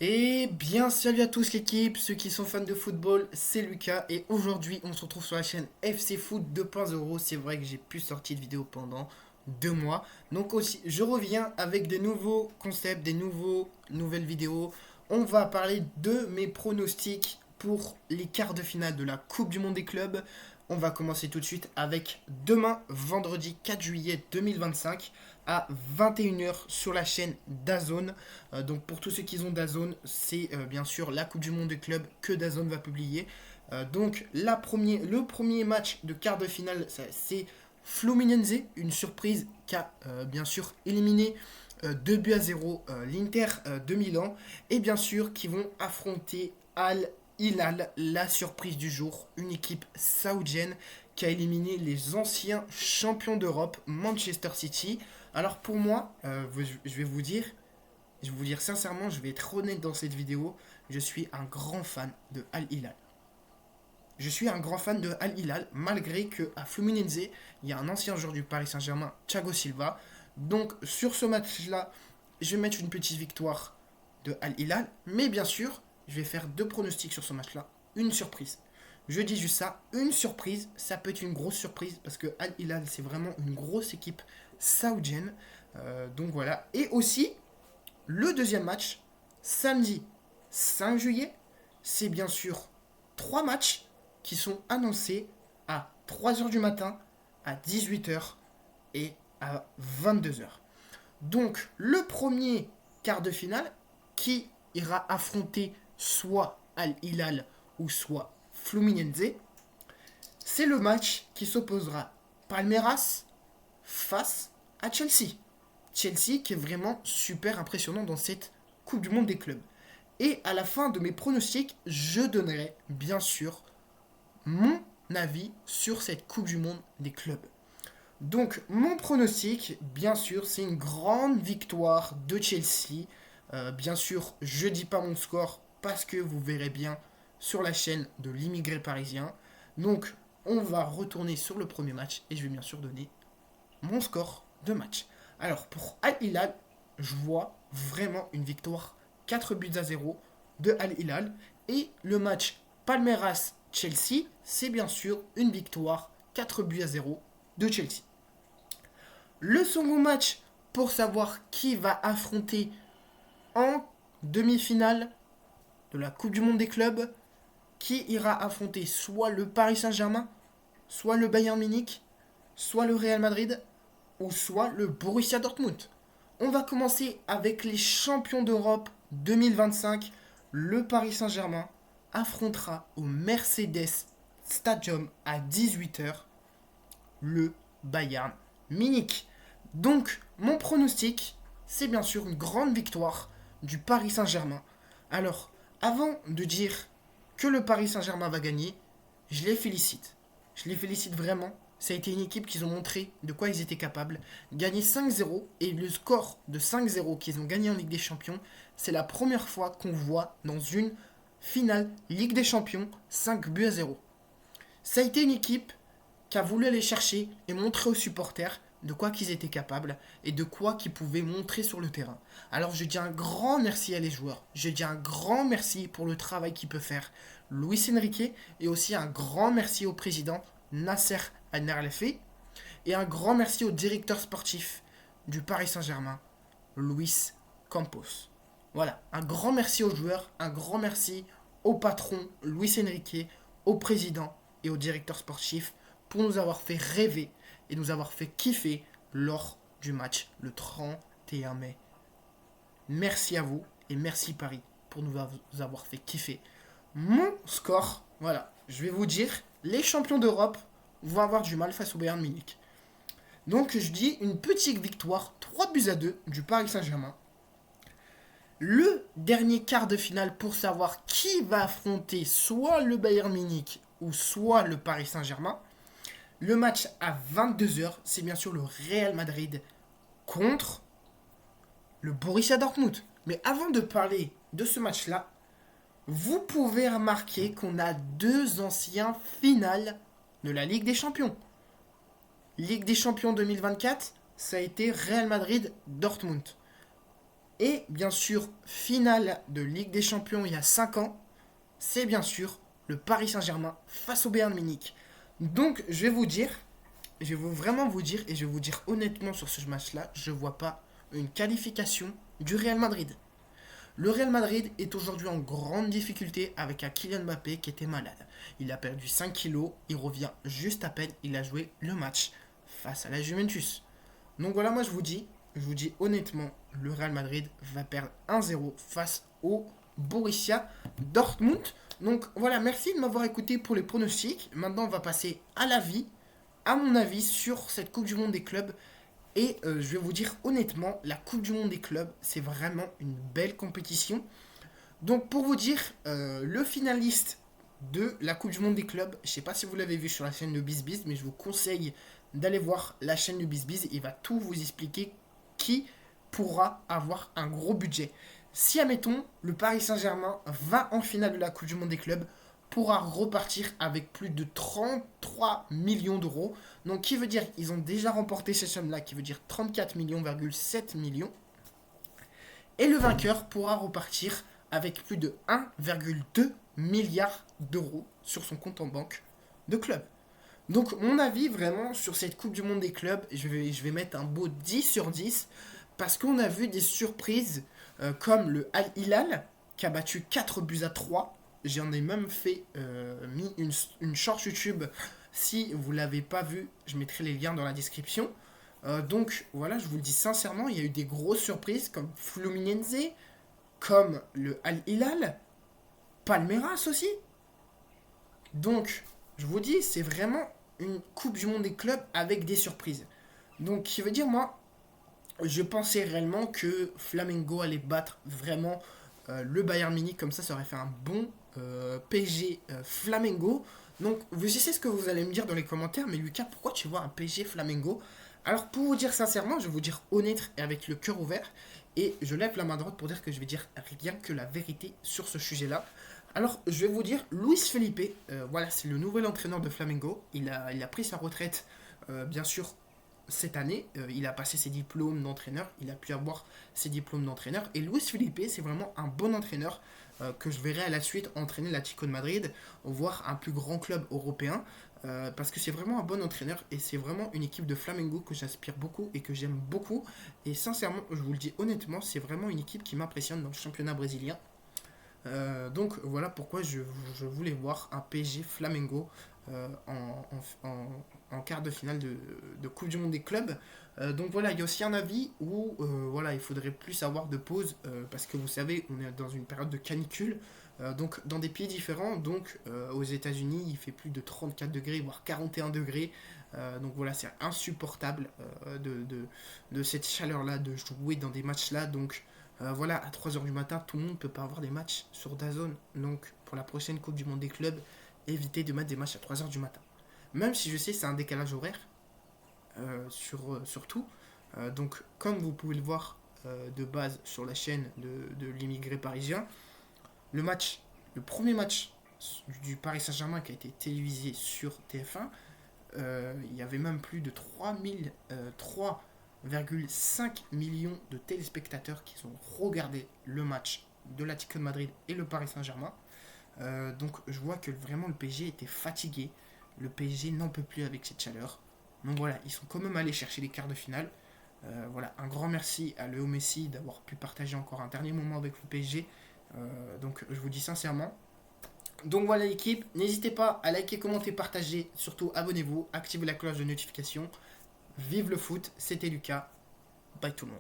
Et bien salut à tous l'équipe, ceux qui sont fans de football, c'est Lucas et aujourd'hui on se retrouve sur la chaîne FC Foot 2.0. C'est vrai que j'ai pu sortir de vidéo pendant 2 mois. Donc aussi je reviens avec des nouveaux concepts, nouvelles vidéos. On va parler de mes pronostics pour les quarts de finale de la Coupe du Monde des clubs. On va commencer tout de suite avec demain, vendredi 4 juillet 2025 à 21 h sur la chaîne DAZN. Donc pour tous ceux qui ont DAZN, c'est bien sûr la Coupe du Monde des clubs que DAZN va publier. Donc le premier match de quart de finale, c'est Fluminense, une surprise qui a bien sûr éliminé 2 buts à 0 l'Inter de Milan. Et bien sûr qui vont affronter Al Hilal, la surprise du jour, une équipe saoudienne qui a éliminé les anciens champions d'Europe, Manchester City. Alors pour moi, je vais vous dire sincèrement, je vais être honnête dans cette vidéo, je suis un grand fan de Al Hilal. Je suis un grand fan de Al Hilal, malgré que à Fluminense, il y a un ancien joueur du Paris Saint-Germain, Thiago Silva. Donc sur ce match-là, je vais mettre une petite victoire de Al Hilal, mais bien sûr, je vais faire deux pronostics sur ce match-là, une surprise. Je dis juste ça, une surprise, ça peut être une grosse surprise parce que Al Hilal c'est vraiment une grosse équipe saoudienne. Donc voilà. Et aussi, le deuxième match, samedi 5 juillet, c'est bien sûr trois matchs qui sont annoncés à 3 h du matin, à 18 h et à 22 h. Donc le premier quart de finale qui ira affronter soit Al Hilal ou soit Fluminense, c'est le match qui s'opposera Palmeiras face à Chelsea. Chelsea qui est vraiment super impressionnant dans cette Coupe du Monde des clubs. Et à la fin de mes pronostics, je donnerai bien sûr mon avis sur cette Coupe du Monde des clubs. Donc mon pronostic, bien sûr, c'est une grande victoire de Chelsea. Bien sûr, je dis pas mon score parce que vous verrez bien sur la chaîne de l'immigré parisien. Donc on va retourner sur le premier match et je vais bien sûr donner mon score de match. Alors pour Al Hilal, je vois vraiment une victoire 4 buts à 0 de Al Hilal. Et le match Palmeiras-Chelsea, c'est bien sûr une victoire 4 buts à 0 de Chelsea. Le second match pour savoir qui va affronter en demi-finale de la Coupe du Monde des clubs, qui ira affronter soit le Paris Saint-Germain, soit le Bayern Munich, soit le Real Madrid, ou soit le Borussia Dortmund. On va commencer avec les champions d'Europe 2025. Le Paris Saint-Germain affrontera au Mercedes Stadium à 18 h le Bayern Munich. Donc, mon pronostic, c'est bien sûr une grande victoire du Paris Saint-Germain. Alors, avant de dire que le Paris Saint-Germain va gagner, je les félicite. Je les félicite vraiment. Ça a été une équipe qui ont montré de quoi ils étaient capables. Gagner 5-0 et le score de 5-0 qu'ils ont gagné en Ligue des Champions, c'est la première fois qu'on voit dans une finale Ligue des Champions 5 buts à 0. Ça a été une équipe qui a voulu aller chercher et montrer aux supporters de quoi qu'ils étaient capables et de quoi qu'ils pouvaient montrer sur le terrain. Alors je dis un grand merci à les joueurs. Je dis un grand merci pour le travail qu'il peut faire Luis Enrique et aussi un grand merci au président Nasser Al-Khelaifi et un grand merci au directeur sportif du Paris Saint-Germain, Luis Campos. Voilà, un grand merci aux joueurs, un grand merci au patron Luis Enrique, au président et au directeur sportif pour nous avoir fait rêver et nous avoir fait kiffer lors du match le 31 mai. Merci à vous et merci Paris pour nous avoir fait kiffer. Mon score, voilà, je vais vous dire, les champions d'Europe vont avoir du mal face au Bayern Munich. Donc je dis une petite victoire 3 buts à 2 du Paris Saint-Germain. Le dernier quart de finale pour savoir qui va affronter soit le Bayern Munich ou soit le Paris Saint-Germain. Le match à 22 h, c'est bien sûr le Real Madrid contre le Borussia Dortmund. Mais avant de parler de ce match-là, vous pouvez remarquer qu'on a deux anciens finales de la Ligue des Champions. Ligue des Champions 2024, ça a été Real Madrid-Dortmund. Et bien sûr, finale de Ligue des Champions il y a 5 ans, c'est bien sûr le Paris Saint-Germain face au Bayern Munich. Donc je vais vraiment vous dire, et je vais vous dire honnêtement sur ce match-là, je ne vois pas une qualification du Real Madrid. Le Real Madrid est aujourd'hui en grande difficulté avec un Kylian Mbappé qui était malade. Il a perdu 5 kilos, il revient juste à peine, il a joué le match face à la Juventus. Donc voilà, moi je vous dis honnêtement, le Real Madrid va perdre 1-0 face au Borussia Dortmund. Donc voilà, merci de m'avoir écouté pour les pronostics. Maintenant, on va passer à mon avis, sur cette Coupe du Monde des clubs. Et je vais vous dire honnêtement, la Coupe du Monde des clubs, c'est vraiment une belle compétition. Donc pour vous dire, le finaliste de la Coupe du Monde des clubs, je ne sais pas si vous l'avez vu sur la chaîne de BizBiz, mais je vous conseille d'aller voir la chaîne de BizBiz. Il va tout vous expliquer qui pourra avoir un gros budget. Si, admettons, le Paris Saint-Germain va en finale de la Coupe du Monde des clubs, pourra repartir avec plus de 33 millions d'euros. Donc, qui veut dire qu'ils ont déjà remporté cette somme-là, qui veut dire 34 millions,7 millions. Et le vainqueur pourra repartir avec plus de 1,2 milliard d'euros sur son compte en banque de club. Donc, mon avis vraiment sur cette Coupe du Monde des clubs, je vais mettre un beau 10 sur 10 parce qu'on a vu des surprises comme le Al Hilal qui a battu 4 buts à 3. J'en ai même mis une short YouTube. Si vous ne l'avez pas vu, je mettrai les liens dans la description. Donc voilà, je vous le dis sincèrement, il y a eu des grosses surprises comme Fluminense, comme le Al Hilal, Palmeiras aussi. Donc, je vous dis, c'est vraiment une Coupe du Monde des clubs avec des surprises. Donc, qui veut dire, moi, je pensais réellement que Flamengo allait battre vraiment le Bayern Munich. Comme ça aurait fait un bon PSG Flamengo. Donc, vous savez ce que vous allez me dire dans les commentaires, mais Lucas, pourquoi tu vois un PSG Flamengo? Alors, pour vous dire sincèrement, je vais vous dire honnête et avec le cœur ouvert. Et je lève la main droite pour dire que je vais dire rien que la vérité sur ce sujet-là. Alors, je vais vous dire, Luis Felipe, voilà, c'est le nouvel entraîneur de Flamengo. Il a pris sa retraite, bien sûr, cette année. Il a passé ses diplômes d'entraîneur. Il a pu avoir ses diplômes d'entraîneur. Et Luis Felipe, c'est vraiment un bon entraîneur que je verrai à la suite entraîner l'Atlético de Madrid, voire un plus grand club européen. Parce que c'est vraiment un bon entraîneur et c'est vraiment une équipe de Flamengo que j'aspire beaucoup et que j'aime beaucoup. Et sincèrement, je vous le dis honnêtement, c'est vraiment une équipe qui m'impressionne dans le championnat brésilien. Donc voilà pourquoi je voulais voir un PSG Flamengo en quart de finale de Coupe du Monde des clubs. Donc voilà, il y a aussi un avis où voilà, il faudrait plus avoir de pause parce que vous savez, on est dans une période de canicule. Donc dans des pays différents, donc aux États-Unis, il fait plus de 34 degrés, voire 41 degrés. Donc voilà, c'est insupportable de cette chaleur-là, de jouer dans des matchs-là. Donc voilà, à 3h du matin, tout le monde ne peut pas avoir des matchs sur DAZN. Donc pour la prochaine Coupe du Monde des clubs, évitez de mettre des matchs à 3h du matin. Même si je sais c'est un décalage horaire sur tout. Donc comme vous pouvez le voir de base sur la chaîne de l'immigré parisien, le premier match du Paris Saint-Germain qui a été télévisé sur TF1, il y avait même plus de 3,5 millions de téléspectateurs qui ont regardé le match de l'Atlético de Madrid et le Paris Saint-Germain. Donc je vois que vraiment le PSG était fatigué. Le PSG n'en peut plus avec cette chaleur. Donc voilà, ils sont quand même allés chercher les quarts de finale. Voilà, un grand merci à Léo Messi d'avoir pu partager encore un dernier moment avec le PSG. Donc je vous dis sincèrement. Donc voilà l'équipe, n'hésitez pas à liker, commenter, partager, surtout abonnez-vous, activez la cloche de notification. Vive le foot, c'était Lucas, bye tout le monde.